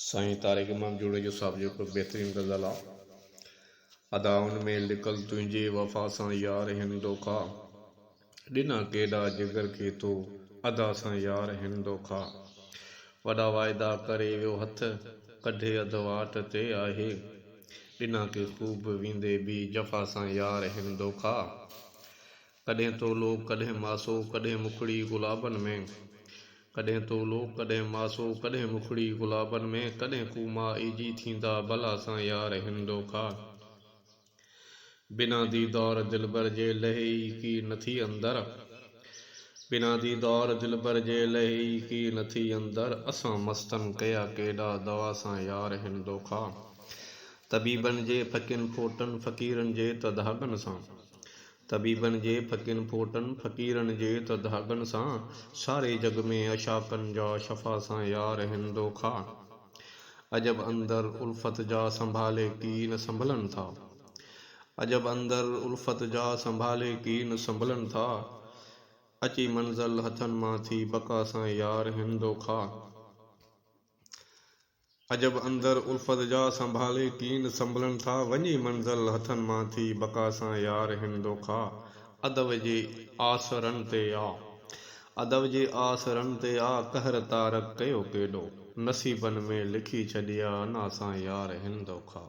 साईं तारिक इमाम जूड़े जो साहब जो को बेहतरीन गज़ल आ अदाउन में लिकल तुझे वफ़ा सां यार हिन दोखा ॾिना केॾा जिगर खे तो अदा सां यार हिन दोखा वॾा वाइदा करे वियो हथ कढे अधु वाट ते आहे ॾिना के ख़ूब वींदे बि जफ़ा सां यार हिन दोखा कॾहिं तोलो कॾहिं मासो कॾहिं मुखड़ी गुलाबनि में कॾहिं तोलो कॾहिं मासो कॾहिं मुखड़ी गुलाबनि में कॾहिं कूमा इजी थींदा भला सां यार हिन दोखा बिना दीदार दिलबर जे लहे ई की नथी अंदर बिना दीदार दिलबर जे लहे ई की नथी अंदर असां मस्तन कया केॾा दवा सां यार हिन दोखा तबीबन जे फकिन फोटन फ़कीरन जे त धागन सां तबीबन जे फकिन फोटन फ़कीरन जे त धागन सां सारे जग में अशाकन जा शफ़ा सां यार हिन दोखा अजब अंदर उल्फत जा संभाले की न संभलन था अजब अंदर उल्फत जा संभाले की न संभलन था अची मंज़ल हथन मां थी बका सां यार हिन दोखा अजब अंदर उल्फत जा संभाले की न संभलन था वञी मंज़ल हथन मां थी बका सां यार हिन दोखा अदब जे आसरन ते आ अदब जे आसरन ते आ कहर तारक कयो केॾो नसीबन में लिखी छॾिया अना सां यार हिन दोखा।